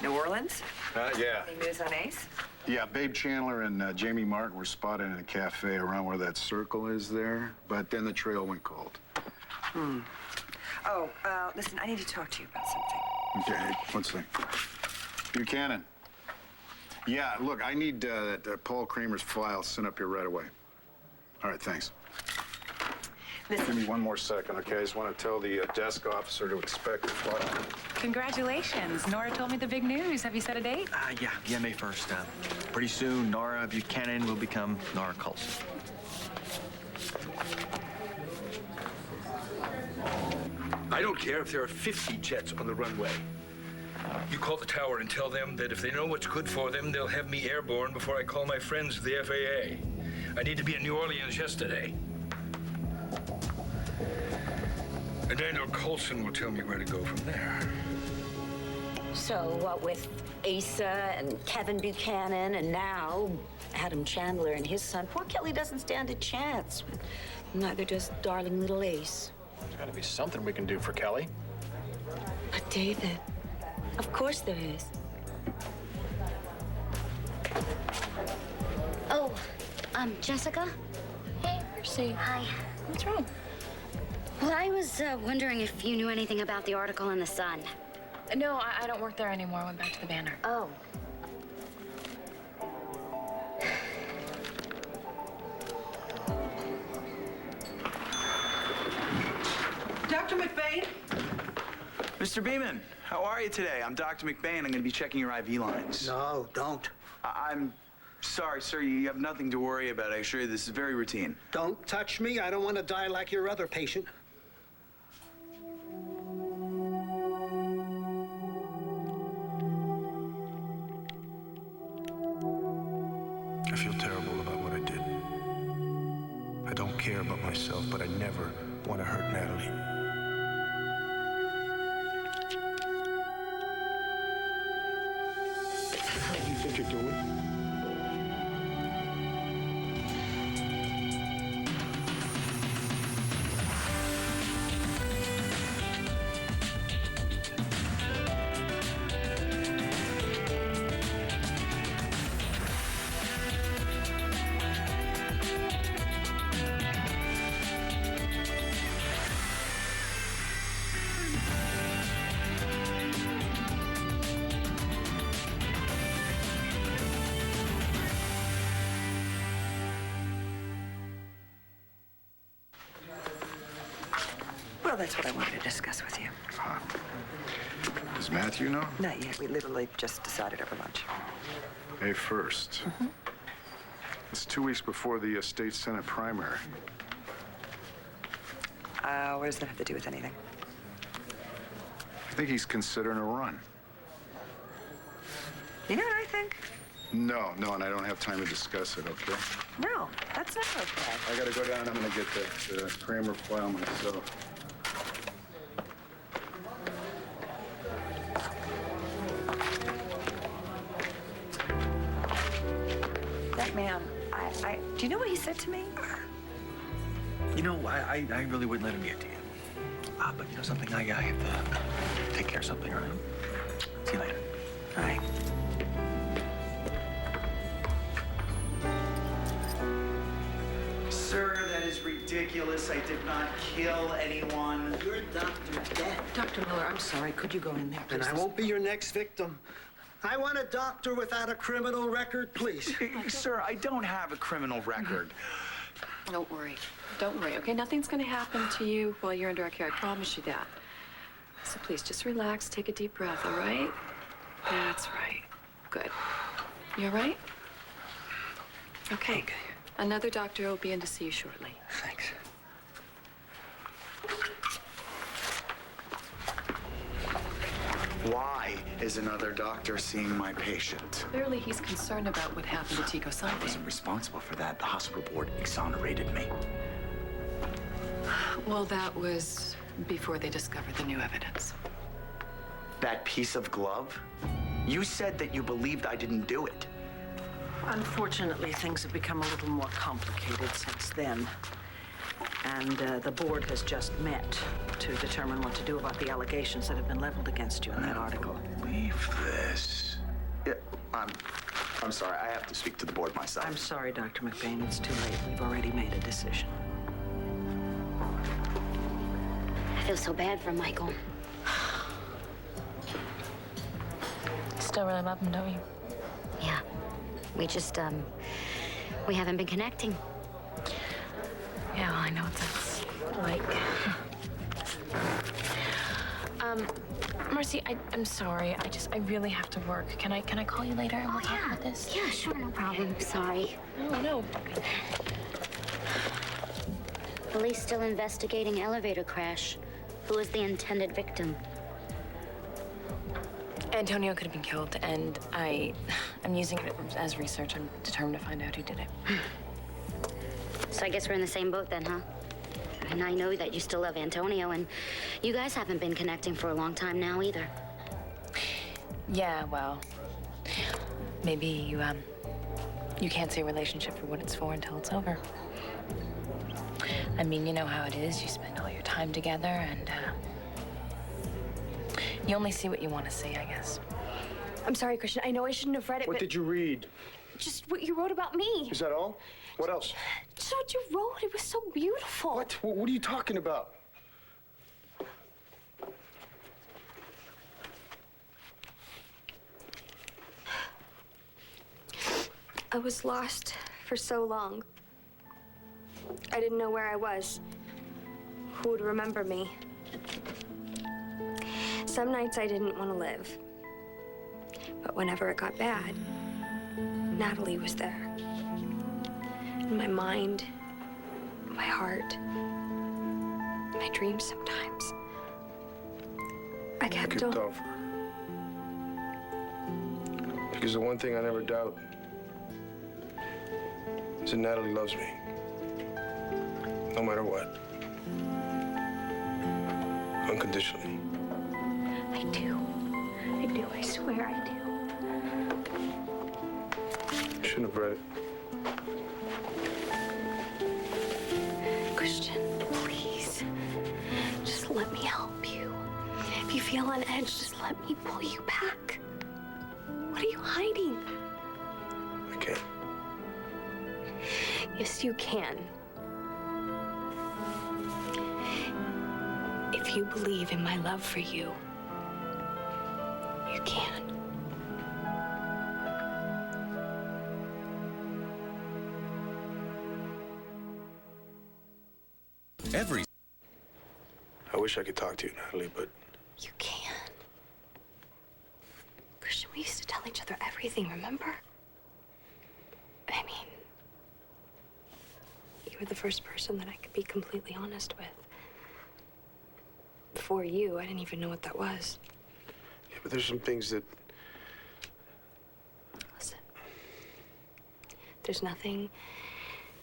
New Orleans? Yeah. Any news on Ace? Yeah, Babe Chandler and Jamie Martin were spotted in a cafe around where that circle is there, but then the trail went cold. Oh, listen, I need to talk to you about something. Okay, what's that? Buchanan. Yeah, look, I need Paul Kramer's file sent up here right away. All right, thanks. Listen. Give me one more second, okay? I just want to tell the desk officer to expect the file. Congratulations. Nora told me the big news. Have you set a date? Yeah, May 1st. Pretty soon, Nora Buchanan will become Nora Coulson. I don't care if there are 50 jets on the runway. You call the tower and tell them that if they know what's good for them, they'll have me airborne before I call my friends at the FAA. I need to be in New Orleans yesterday. And Daniel Coulson will tell me where to go from there. So what with Asa and Kevin Buchanan and now Adam Chandler and his son, poor Kelly doesn't stand a chance. Neither does darling little Ace. There's got to be something we can do for Kelly. But David, of course there is. Oh, Jessica? Hey, Mercy. Hi. What's wrong? Well, I was wondering if you knew anything about the article in the Sun. No, I don't work there anymore. I went back to the Banner. Oh. Dr. McBain? Mr. Beeman, how are you today? I'm Dr. McBain. I'm going to be checking your IV lines. No, don't. I'm sorry, sir. You have nothing to worry about. I assure you this is very routine. Don't touch me. I don't want to die like your other patient. I feel terrible about what I did. I don't care about myself, but I never want to hurt Natalie. What do you think you're doing? Well, that's what I wanted to discuss with you. Does Matthew know? Not yet. We literally just decided over lunch. May 1st. It's 2 weeks before the state senate primary. What does that have to do with anything? I think he's considering a run. You know what I think? No, and I don't have time to discuss it, okay? No, that's not okay. I gotta go down and I'm gonna get the Kramer file myself. That man, do you know what he said to me? You know, I really wouldn't let him get to you. But you know something? I have to take care of something, all right? See you later. All right. Sir, that is ridiculous. I did not kill anyone. You're Dr. Death. Dr. Miller, I'm sorry. Could you go in there, please? And I won't be your next victim. I want a doctor without a criminal record, please. Sir, I don't have a criminal record. Don't worry. Don't worry, okay? Nothing's gonna happen to you while you're under our care. I promise you that. So please, just relax, take a deep breath, all right? That's right. Good. You all right? Okay. Another doctor will be in to see you shortly. Thanks. Why is another doctor seeing my patient? Clearly, he's concerned about what happened to Tico I Sunday. wasn't responsible for that. The hospital board exonerated me. Well, that was before they discovered the new evidence. That piece of glove? You said that you believed I didn't do it. Unfortunately, things have become a little more complicated since then. And the board has just met to determine what to do about the allegations that have been leveled against you in that article. Believe this. Yeah, I'm sorry. I have to speak to the board myself. I'm sorry, Dr. McBain. It's too late. We've already made a decision. I feel so bad for Michael. Still really love him, don't you? Yeah. We just, we haven't been connecting. Yeah, well, I know what that's like. Marcy, I'm sorry. I really have to work. Can I call you later and we'll talk about this? Yeah, sure, no problem. Sorry. No. Police still investigating elevator crash. Who was the intended victim? Antonio could have been killed, and I'm using it as research. I'm determined to find out who did it. So I guess we're in the same boat then, huh? And I know that you still love Antonio, and you guys haven't been connecting for a long time now either. Yeah, well, maybe you can't see a relationship for what it's for until it's over. I mean, you know how it is. You spend all your time together, and you only see what you want to see, I guess. I'm sorry, Christian. I know I shouldn't have read it, What but did you read? just what you wrote about me. Is that all? What else? Just what you wrote. It was so beautiful. What? What are you talking about? I was lost for so long. I didn't know where I was. Who would remember me? Some nights I didn't want to live. But whenever it got bad, Natalie was there. In my mind, my heart, my dreams sometimes. I kept on. off. Because the one thing I never doubt is that Natalie loves me. No matter what. Unconditionally. I do. I do. I swear I do. You shouldn't have read it. Christian, please. Just let me help you. If you feel on edge, just let me pull you back. What are you hiding? I can't. Yes, you can. If you believe in my love for you, you can. I wish I could talk to you, Natalie, but You can. Christian, we used to tell each other everything, remember? I mean, you were the first person that I could be completely honest with. Before you, I didn't even know what that was. yeah, but there's some things that Listen, there's nothing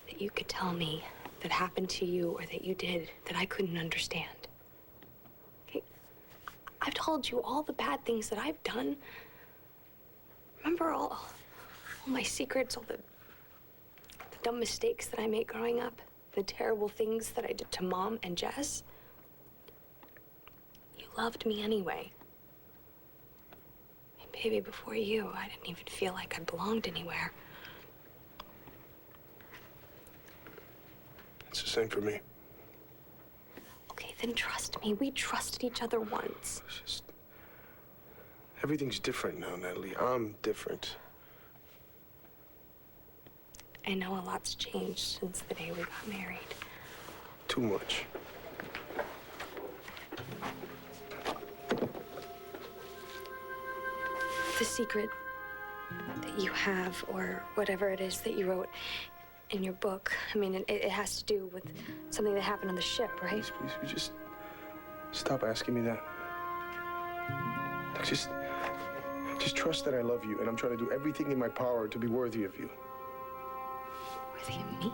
that you could tell me that happened to you or that you did that I couldn't understand. Okay? I've told you all the bad things that I've done. Remember all my secrets, all the dumb mistakes that I made growing up, the terrible things that I did to Mom and Jess? You loved me anyway. And baby, before you, I didn't even feel like I belonged anywhere. it's the same for me. Okay, then trust me. We trusted each other once. It's just everything's different now, Natalie. I'm different. I know a lot's changed since the day we got married. Too much. The secret that you have, or whatever it is that you wrote in your book, I mean, it has to do with something that happened on the ship, right? Please, will you just stop asking me that? Just trust that I love you, and I'm trying to do everything in my power to be worthy of you. Worthy of me?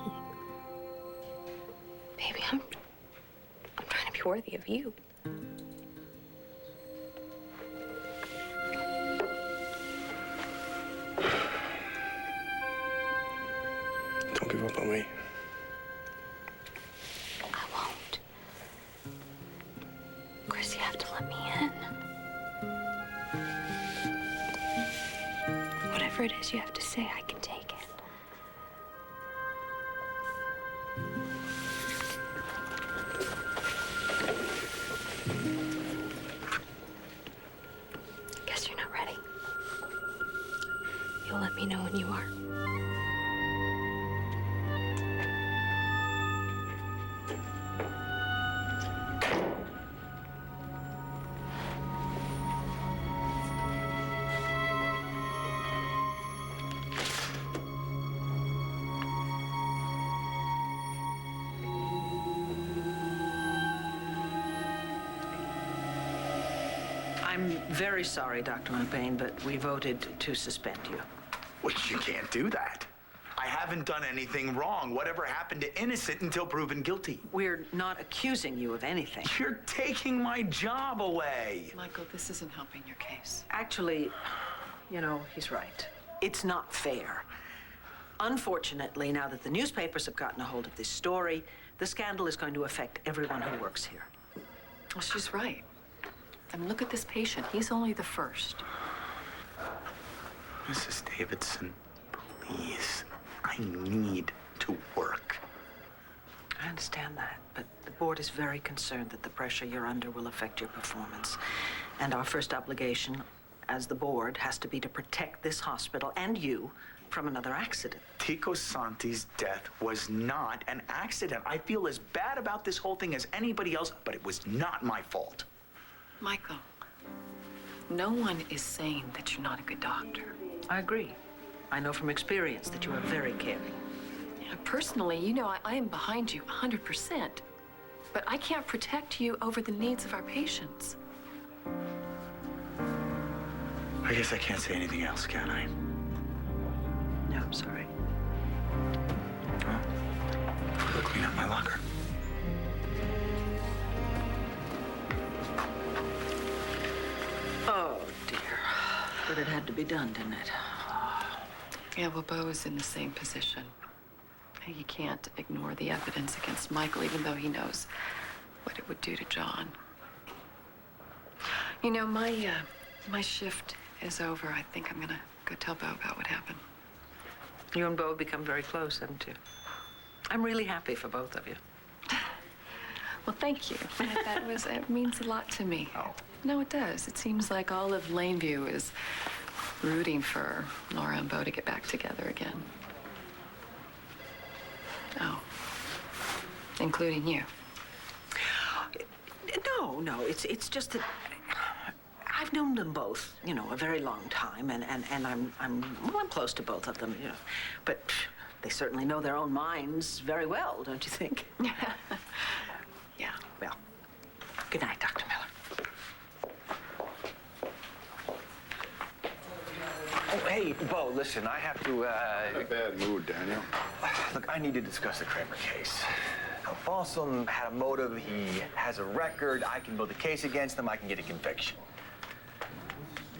Baby, I'm trying to be worthy of you. Don't give up on me. I whatever it is you have to say, I can take it. Guess you're not ready. You'll let me know when you are. I'm very sorry, Dr. McBain, but we voted to suspend you. Well, you can't do that. I haven't done anything wrong. Whatever happened to innocent until proven guilty? We're not accusing you of anything. You're taking my job away. Michael, this isn't helping your case. Actually, you know, he's right. It's not fair. Unfortunately, now that the newspapers have gotten a hold of this story, the scandal is going to affect everyone who works here. Well, she's right. I mean, look at this patient. He's only the first. Mrs. Davidson, please. I need to work. I understand that, but the board is very concerned that the pressure you're under will affect your performance. And our first obligation as the board has to be to protect this hospital and you from another accident. Tico Santi's death was not an accident. I feel as bad about this whole thing as anybody else, but it was not my fault. Michael, no one is saying that you're not a good doctor. I agree. I know from experience that you are very caring. Yeah, personally, you know, I am behind you 100%. But I can't protect you over the needs of our patients. I guess I can't say anything else, can I? No, I'm sorry. Well, I'll go clean up my locker. Oh, dear. But it had to be done, didn't it? Yeah, well, Bo is in the same position. He can't ignore the evidence against Michael, even though he knows what it would do to John. You know, my shift is over. I think I'm gonna go tell Bo about what happened. You and Bo have become very close, haven't you? I'm really happy for both of you. Well, thank you. It means a lot to me. Oh. No, it does. It seems like all of Laneview is rooting for Laura and Bo to get back together again. Oh. Including you. No, it's just that I've known them both, you know, a very long time, and I'm close to both of them, you know. But they certainly know their own minds very well, don't you think? Yeah. Well, good night, Dr. Miller. Oh, hey, Bo, listen, I have to, In a bad mood, Daniel. Look, I need to discuss the Kramer case. Now, Balsam had a motive, he has a record, I can build a case against him, I can get a conviction.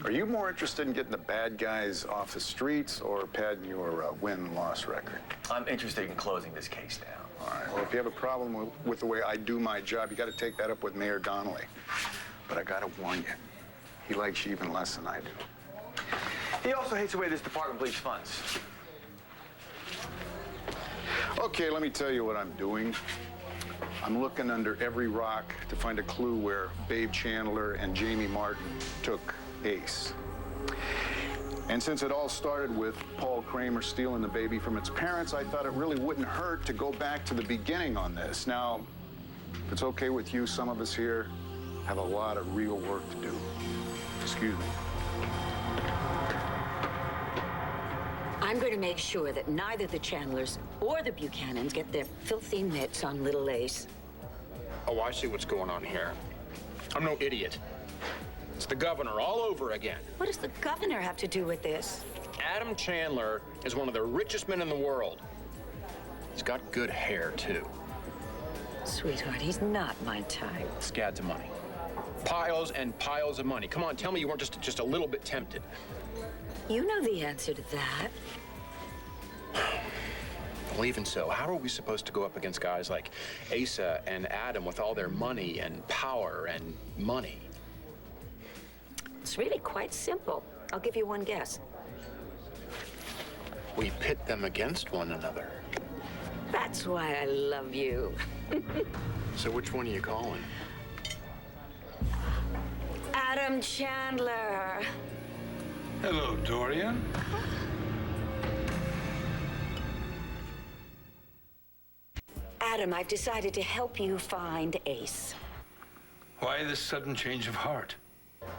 Are you more interested in getting the bad guys off the streets or padding your win-loss record? I'm interested in closing this case down. All right, well, if you have a problem with the way I do my job, you got to take that up with Mayor Donnelly. But I got to warn you, he likes you even less than I do. He also hates the way this department bleeds funds. Okay, let me tell you what I'm doing. I'm looking under every rock to find a clue where Babe Chandler and Jamie Martin took Ace. And since it all started with Paul Kramer stealing the baby from its parents, I thought it really wouldn't hurt to go back to the beginning on this. Now, if it's okay with you, some of us here have a lot of real work to do. Excuse me. I'm going to make sure that neither the Chandlers or the Buchanans get their filthy mitts on little Ace. Oh, I see what's going on here. I'm no idiot. It's the governor all over again. What does the governor have to do with this? Adam Chandler is one of the richest men in the world. He's got good hair, too. Sweetheart, he's not my type. Scads of money. Piles and piles of money. Come on, tell me you weren't just a little bit tempted. You know the answer to that. Well, even so, how are we supposed to go up against guys like Asa and Adam with all their money and power and money? It's really quite simple. I'll give you one guess. We pit them against one another. That's why I love you. So which one are you calling? Adam Chandler. Hello, Dorian. Adam, I've decided to help you find Ace. Why this sudden change of heart?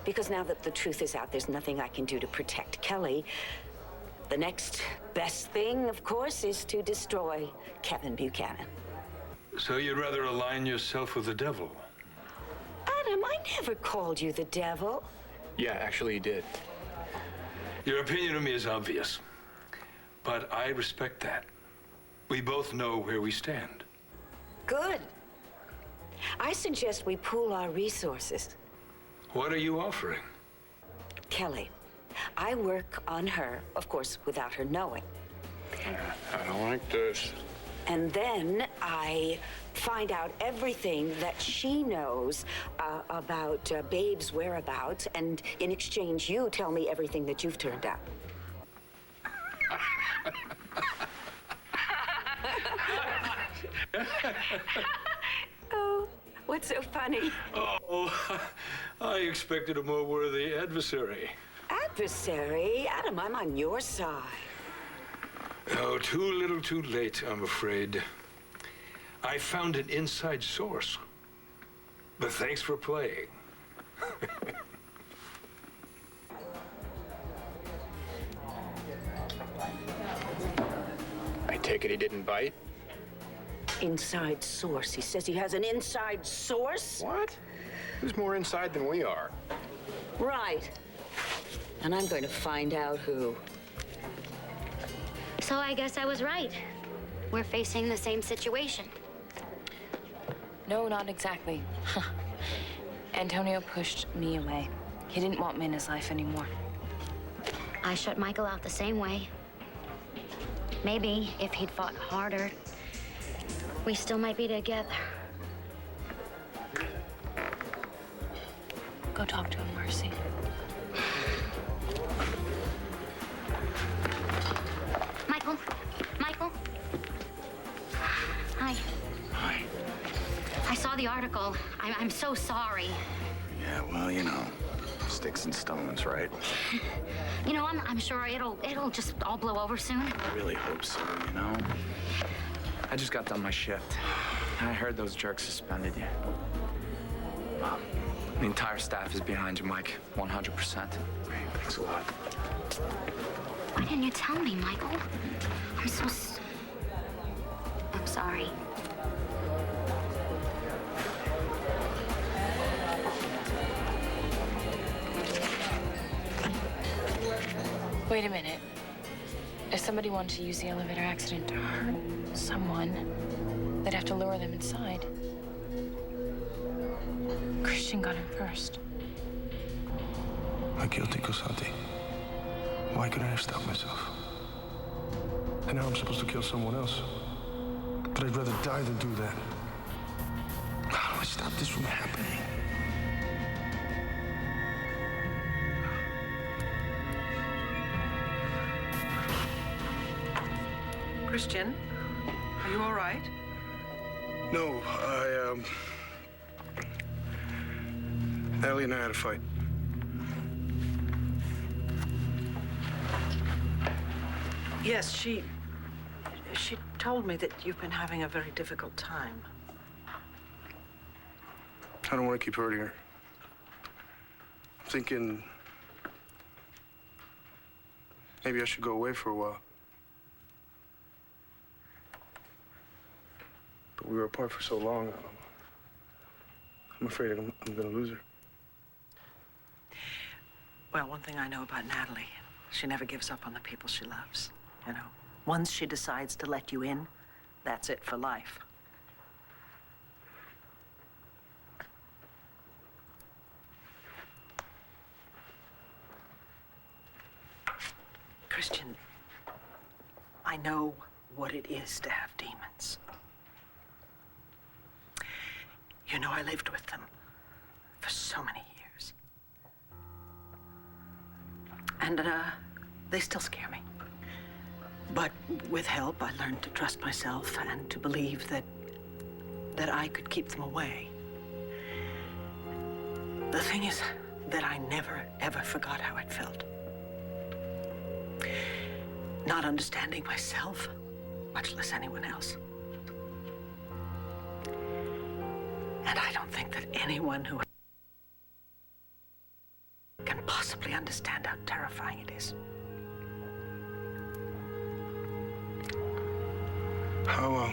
Because now that the truth is out, there's nothing I can do to protect Kelly. The next best thing, of course, is to destroy Kevin Buchanan. So you'd rather align yourself with the devil? Adam, I never called you the devil. Yeah, actually, you did. Your opinion of me is obvious, but I respect that. We both know where we stand. Good. I suggest we pool our resources. What are you offering? Kelly, I work on her, of course, without her knowing. I don't like this. And then I find out everything that she knows about Babe's whereabouts, and in exchange, you tell me everything that you've turned out. Oh, what's so funny? Oh, I expected a more worthy adversary. Adversary? Adam, I'm on your side. Oh, too little too late, I'm afraid. I found an inside source. But thanks for playing. I take it he didn't bite? Inside source. He says he has an inside source? What? Who's more inside than we are? Right. And I'm going to find out who. So I guess I was right. We're facing the same situation. No, not exactly. Antonio pushed me away. He didn't want me in his life anymore. I shut Michael out the same way. Maybe if he'd fought harder, we still might be together. Go talk to him, Marcy. Michael? Michael? Hi. Hi. I saw the article. I'm so sorry. Yeah, well, you know, sticks and stones, right? You know, I'm sure it'll just all blow over soon. I really hope so, you know? I just got done my shift. I heard those jerks suspended you. Well, the entire staff is behind you, Mike. 100%. Thanks a lot. Why didn't you tell me, Michael? I'm sorry. Wait a minute. If somebody wanted to use the elevator accident to hurt someone, they'd have to lure them inside. Christian got him first. I'm guilty, Cosanti. Why couldn't I have stopped myself? And now I'm supposed to kill someone else. But I'd rather die than do that. How do I stop this from happening? Christian, are you all right? No, Ellie and I had a fight. Yes, she told me that you've been having a very difficult time. I don't want to keep hurting her. I'm thinking maybe I should go away for a while. But we were apart for so long. I'm afraid I'm going to lose her. Well, one thing I know about Natalie, she never gives up on the people she loves, you know. Once she decides to let you in, that's it for life. Christian, I know what it is to have demons. You know, I lived with them for so many years. And they still scare me. But with help, I learned to trust myself and to believe that I could keep them away. The thing is that I never, ever forgot how it felt. Not understanding myself, much less anyone else. And I don't think that anyone who can possibly understand how terrifying it is. How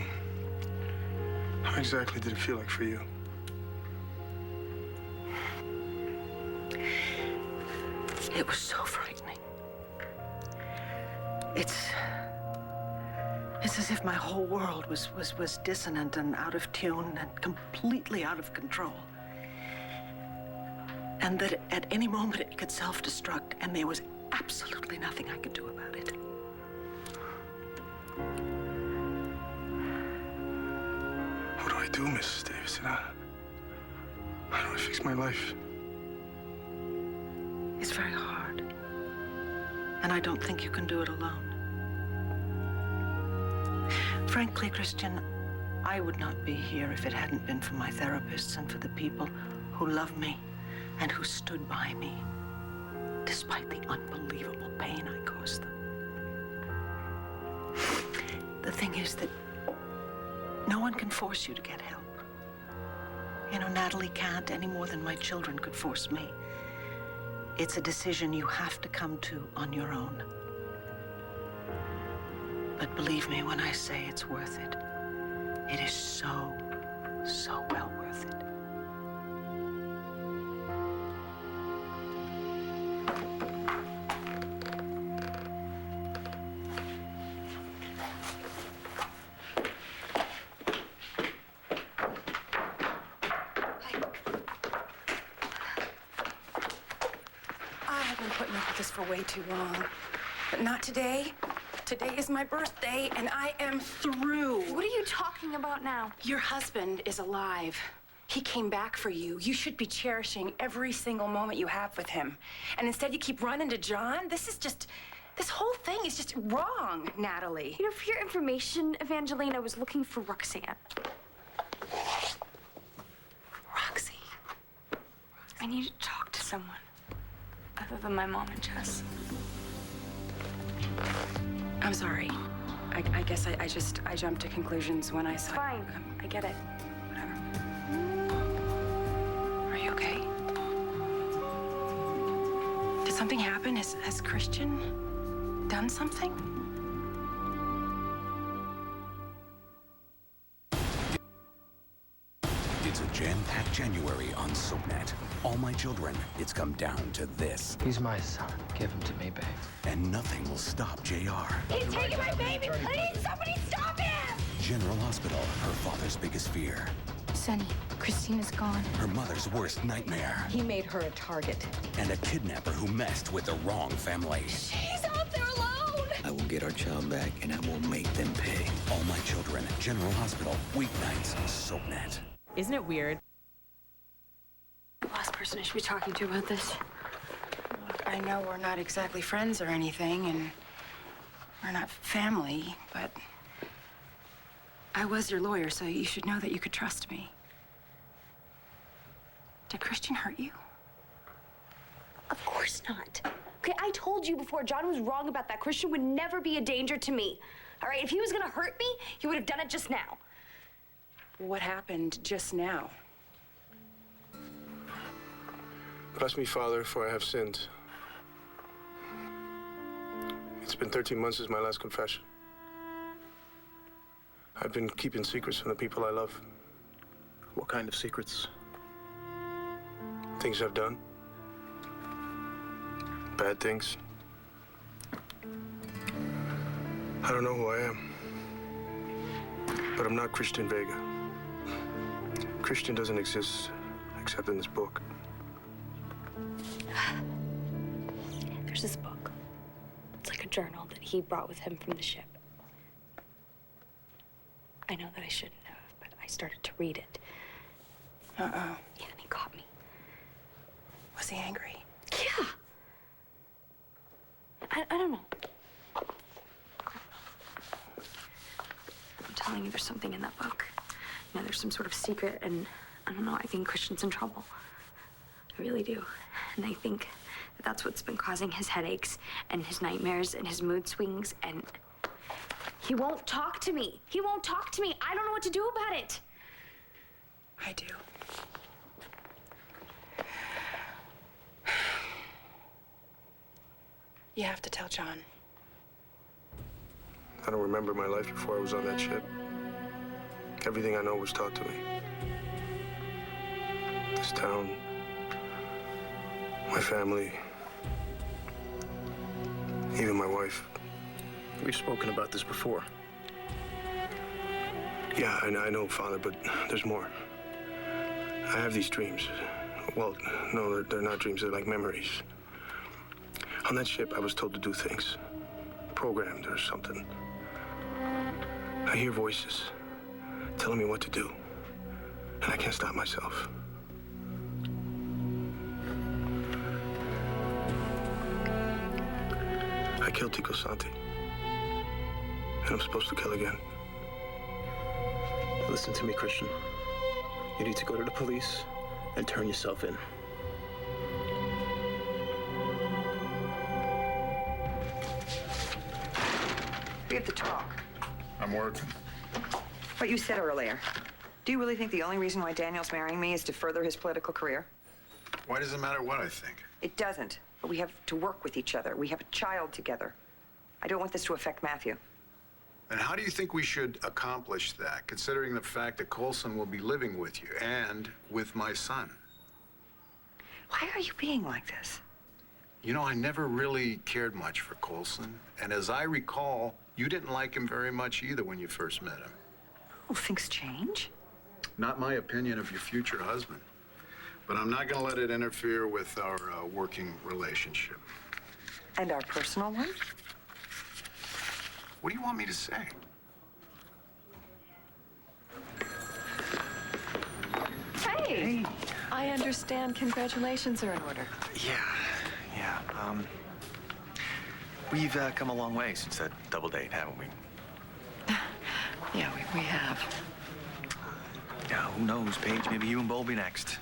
exactly did it feel like for you? It was so frightening. It's as if my whole world was dissonant and out of tune and completely out of control. And that at any moment it could self-destruct, and there was absolutely nothing I could do about it. What do I do, Mrs. Davidson? How do I fix my life? It's very hard. And I don't think you can do it alone. Frankly, Christian, I would not be here if it hadn't been for my therapists and for the people who love me and who stood by me, despite the unbelievable pain I caused them. The thing is that no one can force you to get help. You know, Natalie can't any more than my children could force me. It's a decision you have to come to on your own. But believe me when I say it's worth it. It is so, so well worth it. I've been putting up with this for way too long. But not today. Today is my birthday, and I am through. What are you talking about now? Your husband is alive. He came back for you. You should be cherishing every single moment you have with him. And instead you keep running to John. This whole thing is just wrong, Natalie. You know, for your information, Evangeline, I was looking for Roxanne. Roxy. I need to talk to someone other than my mom and Jess. I'm sorry. I guess I jumped to conclusions when I saw. Fine. I get it. Whatever. Are you okay? Did something happen? Has Christian done something? It's a jam-packed January on SoapNet. All my children, it's come down to this. He's my son. Give him to me, babe. And nothing will stop JR. He's taking my baby! Please, somebody stop him! General Hospital, her father's biggest fear. Sonny, Christina's gone. Her mother's worst nightmare. He made her a target. And a kidnapper who messed with the wrong family. She's out there alone! I will get our child back, and I will make them pay. All my children, General Hospital, weeknights, SoapNet. Isn't it weird? The last person I should be talking to about this. Look, I know we're not exactly friends or anything, and we're not family, but I was your lawyer, so you should know that you could trust me. Did Christian hurt you? Of course not. Okay, I told you before, John was wrong about that. Christian would never be a danger to me. All right, if he was gonna hurt me, he would have done it just now. What happened just now? Bless me, Father, for I have sinned. It's been 13 months since my last confession. I've been keeping secrets from the people I love. What kind of secrets? Things I've done. Bad things. I don't know who I am. But I'm not Christian Vega. Christian doesn't exist except in this book. There's this book. It's like a journal that he brought with him from the ship. I know that I shouldn't have, but I started to read it. Uh-oh. Yeah, and he caught me. Was he angry? Yeah. I don't know. telling you there's something in that book. You know, there's some sort of secret, and I don't know, I think Christian's in trouble. I really do. And I think that that's what's been causing his headaches and his nightmares and his mood swings, and he won't talk to me. He won't talk to me. I don't know what to do about it. I do. You have to tell John. I don't remember my life before I was on that ship. Everything I know was taught to me. This town, my family, even my wife. We've spoken about this before. Yeah, I know, Father, but there's more. I have these dreams. Well, no, they're not dreams. They're like memories. On that ship, I was told to do things. Programmed or something. I hear voices telling me what to do. And I can't stop myself. I killed Tico Santi. And I'm supposed to kill again. Listen to me, Christian. You need to go to the police and turn yourself in. We have to talk. I'm working. What you said earlier. Do you really think the only reason why Daniel's marrying me is to further his political career? Why does it matter what I think? It doesn't. But we have to work with each other. We have a child together. I don't want this to affect Matthew. And how do you think we should accomplish that, considering the fact that Coulson will be living with you and with my son? Why are you being like this? You know, I never really cared much for Coulson. And as I recall, you didn't like him very much either when you first met him. Oh, things change? Not my opinion of your future husband. But I'm not going to let it interfere with our working relationship. And our personal one? What do you want me to say? Hey! I understand congratulations are in order. Yeah. We've come a long way since that double date, haven't we? Yeah, we have. Yeah, who knows, Paige? Maybe you and Bo will be next.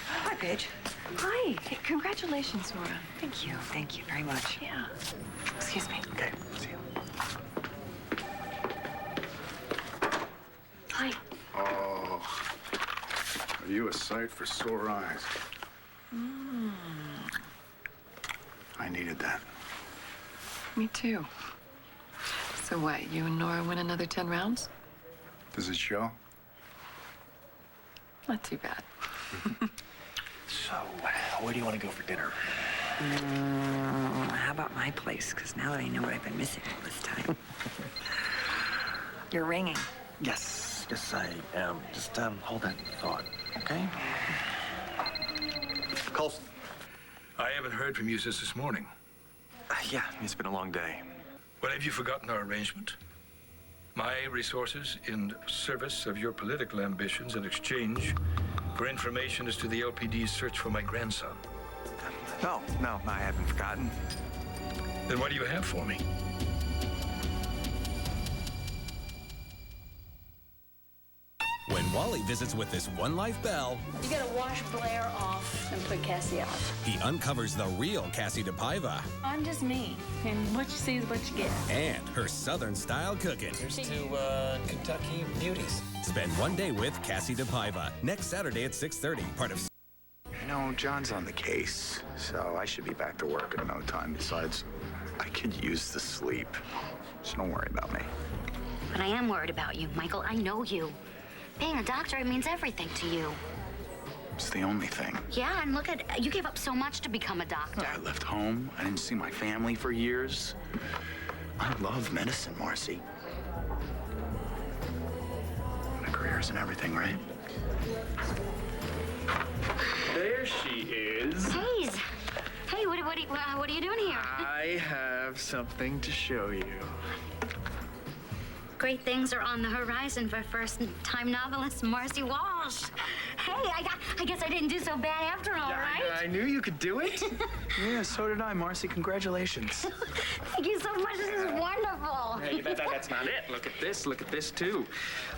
Hi, Paige. Hi. Hey, congratulations, Nora. Thank you. Thank you very much. Yeah. Excuse me. Okay, see you. Hi. Oh, are you a sight for sore eyes? I needed that. Me too. So what, you and Nora win another 10 rounds? Does it show? Not too bad. So, where do you want to go for dinner? How about my place? Because now that I know what I've been missing all this time. You're ringing. Yes, I am. Just hold that thought, okay? Coulson. I haven't heard from you since this morning. Yeah, it's been a long day. Well, have you forgotten our arrangement? My resources in service of your political ambitions in exchange for information as to the LPD's search for my grandson. No, I haven't forgotten. Then what do you have for me? When Wally visits with this One Life Belle, You gotta wash Blair off and put Cassie out. he uncovers the real Cassie DePaiva I'm just me, and what you see is what you get. and her Southern-style cooking. Here's to Kentucky beauties. Spend one day with Cassie DePaiva next Saturday at 6:30, part of... You know, John's on the case, so I should be back to work in no time. Besides, I could use the sleep, so don't worry about me. But I am worried about you, Michael. I know you. Being a doctor, it means everything to you. It's the only thing. Yeah, and look at, you gave up so much to become a doctor. I left home. I didn't see my family for years. I love medicine, Marcy. My career isn't everything, right? There she is. Hey, what are you doing here? I have something to show you. Great things are on the horizon for first-time novelist Marcy Walsh. Hey, I guess I didn't do so bad after all, right? I knew you could do it. Yeah, so did I, Marcy. Congratulations. Thank you so much. This is wonderful. Hey, that's not it. Look at this, too.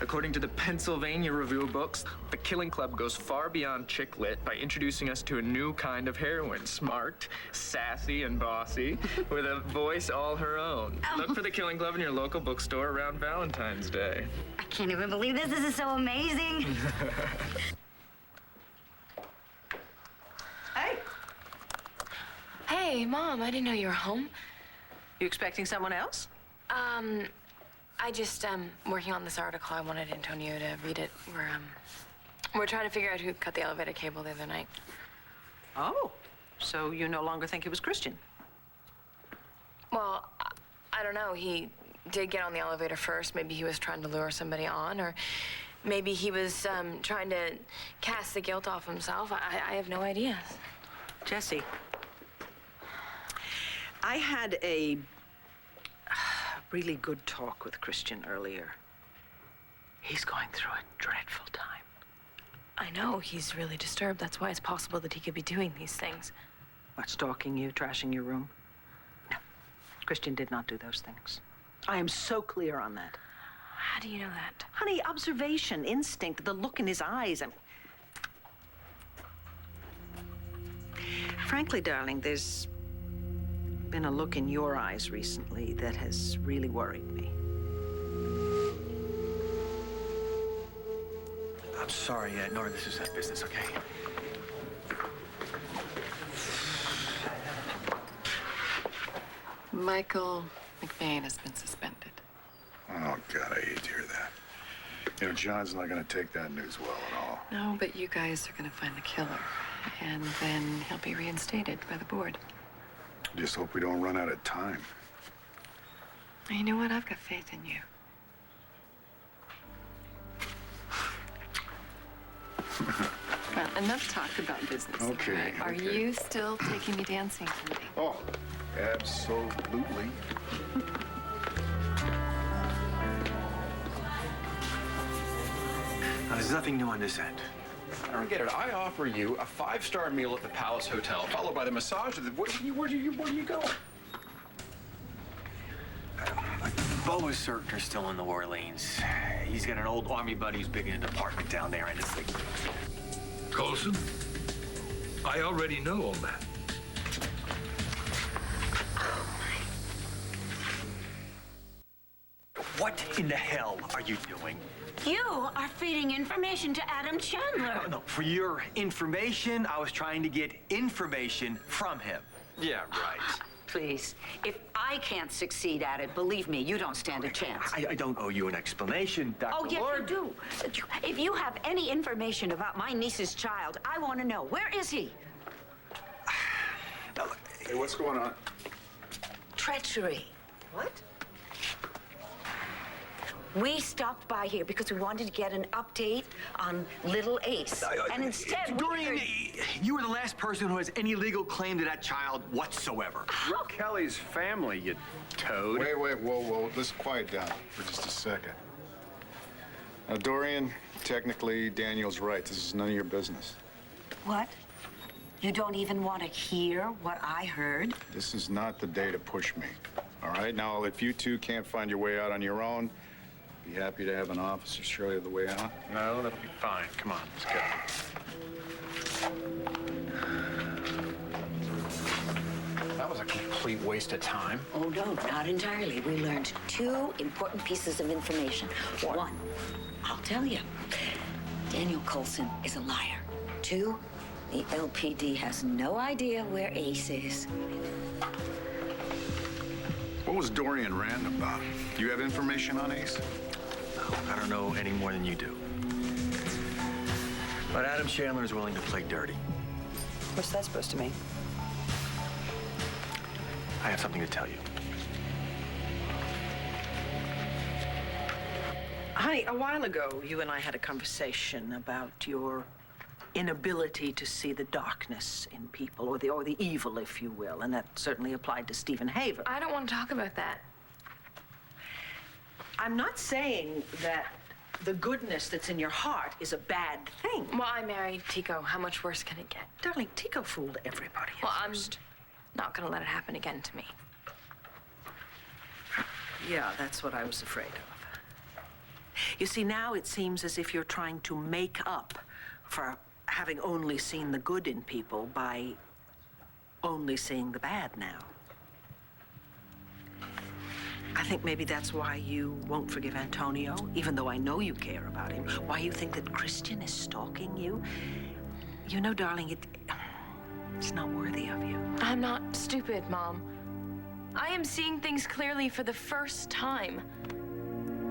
According to the Pennsylvania Review of Books, the Killing Club goes far beyond chick lit by introducing us to a new kind of heroine. Smart, sassy, and bossy, with a voice all her own. Look for the Killing Club in your local bookstore around Valentine's Day. I can't even believe this. This is so amazing. Hey. Hey, Mom, I didn't know you were home. You expecting someone else? I just, working on this article. I wanted Antonio to read it. We're trying to figure out who cut the elevator cable the other night. Oh, so you no longer think it was Christian? Well, I don't know. He did get on the elevator first. Maybe he was trying to lure somebody on, or maybe he was trying to cast the guilt off himself. I have no idea. Jesse, I had a really good talk with Christian earlier. He's going through a dreadful time. I know. He's really disturbed. That's why it's possible that he could be doing these things. What, stalking you, trashing your room? No, Christian did not do those things. I am so clear on that. How do you know that? Honey, observation, instinct, the look in his eyes. Frankly, darling, there's been a look in your eyes recently that has really worried me. I'm sorry, Nora, this is business, okay? Michael McVeigh has been suspended. Oh, God, I hate to hear that. You know, John's not going to take that news well at all. No, but you guys are going to find the killer, and then he'll be reinstated by the board. Just hope we don't run out of time. You know what? I've got faith in you. Well, enough talk about business. Okay, all right? Are okay. you still taking me dancing tonight? Oh, absolutely. Now, there's nothing new on this end. I don't get it. I offer you a 5-star meal at the Palace Hotel, followed by the massage at the... Where do you go? Bo is certain they're still in New Orleans. He's got an old army buddy who's big in an apartment down there, and it's like... Colson, I already know all that. What in the hell are you doing? You are feeding information to Adam Chandler. No, for your information, I was trying to get information from him. Yeah, right. Please, if I can't succeed at it, believe me, you don't stand a chance. I don't owe you an explanation, Dr. Oh, yes, Lord. you do. If you have any information about my niece's child, I want to know. Where is he? Hey, what's going on? Treachery. What? We stopped by here because we wanted to get an update on little Ace. And instead, Dorian, you were the last person who has any legal claim to that child whatsoever. We're Kelly's family, you toad. Wait, whoa. Let's quiet down for just a second. Now, Dorian, technically, Daniel's right. This is none of your business. What? You don't even want to hear what I heard? This is not the day to push me. All right? Now, if you two can't find your way out on your own, be happy to have an officer show you the way out. No, that'll be fine. Come on, let's go. That was a complete waste of time. Oh, no, not entirely. We learned 2 important pieces of information. What? 1, I'll tell you. Daniel Coulson is a liar. 2, the LPD has no idea where Ace is. What was Dorian ranting about? Do you have information on Ace? No, I don't know any more than you do. But Adam Chandler is willing to play dirty. What's that supposed to mean? I have something to tell you. Honey, a while ago, you and I had a conversation about your inability to see the darkness in people, or the evil, if you will, and that certainly applied to Stephen Haver. I don't want to talk about that. I'm not saying that the goodness that's in your heart is a bad thing. Well, I married Tico. How much worse can it get? Darling, Tico fooled everybody. Well, I'm not gonna let it happen again to me. Yeah, that's what I was afraid of. You see, now it seems as if you're trying to make up for having only seen the good in people by only seeing the bad now. I think maybe that's why you won't forgive Antonio, even though I know you care about him. Why you think that Christian is stalking you. You know, darling, it's not worthy of you. I'm not stupid, Mom. I am seeing things clearly for the first time.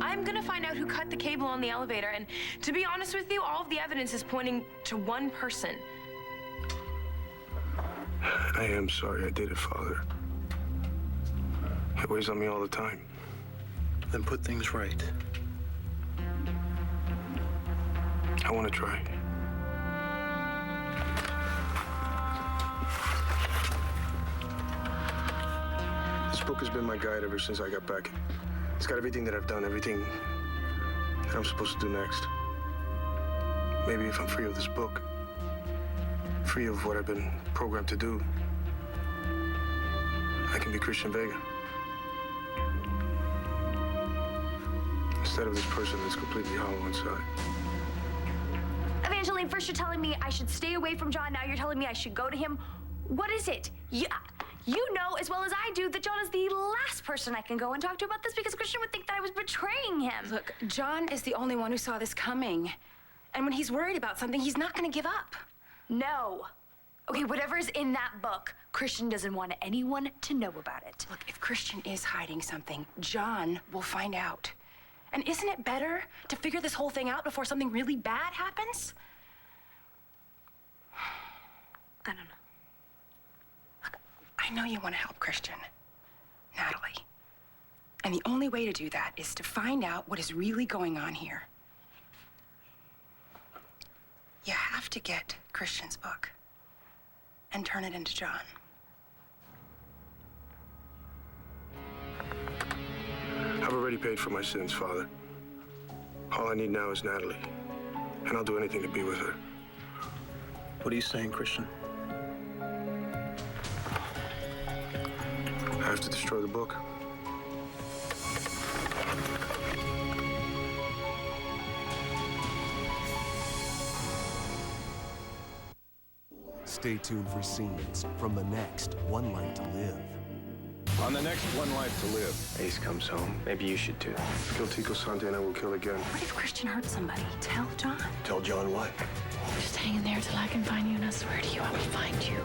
I'm gonna find out who cut the cable on the elevator, and to be honest with you, all of the evidence is pointing to one person. I am sorry I did it, Father. It weighs on me all the time. Then put things right. I want to try. This book has been my guide ever since I got back. It's got everything that I've done, everything that I'm supposed to do next. Maybe if I'm free of this book, free of what I've been programmed to do, I can be Christian Vega. Instead of this person that's completely hollow inside. Evangeline, first you're telling me I should stay away from John. Now you're telling me I should go to him. What is it? You know as well as I do that John is the last person I can go and talk to about this because Christian would think that I was betraying him. Look, John is the only one who saw this coming. And when he's worried about something, he's not going to give up. No. Okay, whatever's in that book, Christian doesn't want anyone to know about it. Look, if Christian is hiding something, John will find out. And isn't it better to figure this whole thing out before something really bad happens? I don't know. Look, I know you want to help Christian, Natalie. And the only way to do that is to find out what is really going on here. You have to get Christian's book and turn it into John. I've already paid for my sins, Father. All I need now is Natalie, and I'll do anything to be with her. What are you saying, Christian? I have to destroy the book. Stay tuned for scenes from the next One Life to Live. On the next One Life to Live, Ace comes home. Maybe you should too. Kill Tico Sante and I will kill again. What if Christian hurt somebody? Tell John. Tell John what? Just hang in there till I can find you, and I swear to you, I will find you.